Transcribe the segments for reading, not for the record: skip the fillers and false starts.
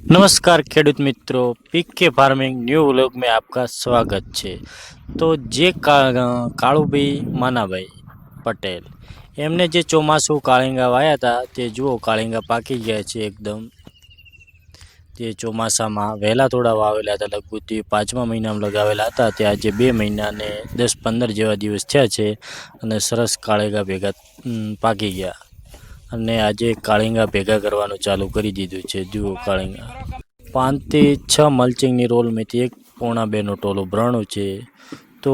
नमस्कार खेडूत मित्रों, पीके farming new vlog में आपका स्वागत है। तो जे काळुभाई मानाभाई पटेल एमने जे ચોમાસું કાળિંગા વાયા હતા તે જુઓ કાળિંગા પાકી ગયા છે એકદમ। તે ચોમાસામાં વહેલા થોડા વાવેલા હતા, લગભગ 5મા મહિનામાં લગાવેલા હતા, તે આજે 2 મહિના ને 10-15 જેવા દિવસ થયા છે અને સરસ કાળિંગા ભેગા પાકી ગયા અને આજે કાળિંગા ભેગા કરવાનું ચાલુ કરી દીધું છે। જુઓ કાળિંગા 5 થી 6 મલ્ચિંગની રોલમાંથી 1.5-2નો ટોલો ભરાણું છે। તો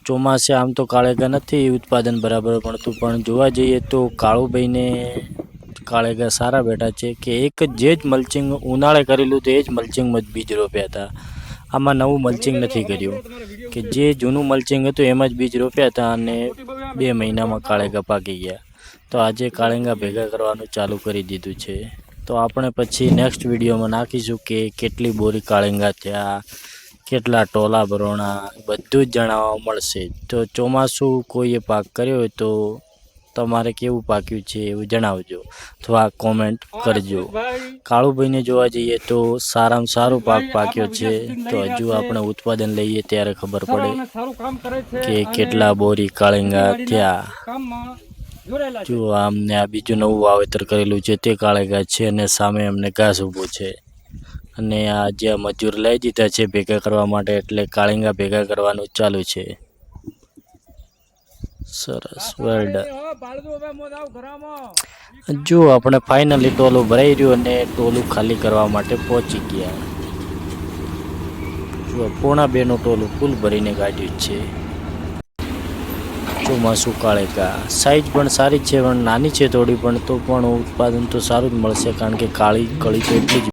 ચોમાસે આમ તો કાળિંગા નથી ઉત્પાદન બરાબર મળતું, પણ જોવા જઈએ તો કાળુભાઈને કાળિંગા સારા બેઠા છે કે એક જે જ મલ્ચિંગ ઉનાળે કરેલું તે જ મલ્ચિંગમાં જ બીજ રોપ્યા હતા। આમાં નવું મલ્ચિંગ નથી કર્યું કે જે જૂનું મલ્ચિંગ હતું એમાં જ બીજ રોપ્યા હતા અને 2 મહિનામાં કાળિંગા પાકી ગયા। તો આજે કાળિંગા ભેગા કરવાનું ચાલુ કરી દીધું છે। તો આપણે પછી નેક્સ્ટ વિડીયોમાં નાખીશું કે કેટલી બોરી કાળિંગા થયા, કેટલા ટોલા ભરોણા, બધું જ જાણવા મળશે। તો ચોમાસું કોઈએ પાક કર્યો હોય તો તમારે કેવું પાક્યું છે એવું જણાવજો અથવા કોમેન્ટ કરજો। કાળુભાઈને જોવા જઈએ તો સારામાં સારો પાક પાક્યો છે। તો હજુ આપણે ઉત્પાદન લઈએ ત્યારે ખબર પડે કે કેટલા બોરી કાળિંગા થયા। જો અમને આ બીજું નવું વાવેતર કરેલું છે તે કાળિંગા છે અને સામે અમને ઘાસ ઊભું છે અને આ જે મજૂર લઈ દીધા છે ભેગા કરવા માટે, એટલે કાળિંગા ભેગા કરવાનું ચાલુ છે। સરસ, વેલ ડન। જો આપણે ફાઇનલી ટોલું ભરાઈ રહ્યું અને ટોલું ખાલી કરવા માટે પહોંચી ગયા। જો 1.5-2નો ટોલું ફૂલ ભરીને કાઢ્યું છે। ચોમાસું કાળિંગા સાઈઝ પણ સારી છે, પણ નાની છે થોડી, પણ તો પણ ઉત્પાદન તો સારું જ મળશે કારણ કે કાળી કળી તો એટલી જ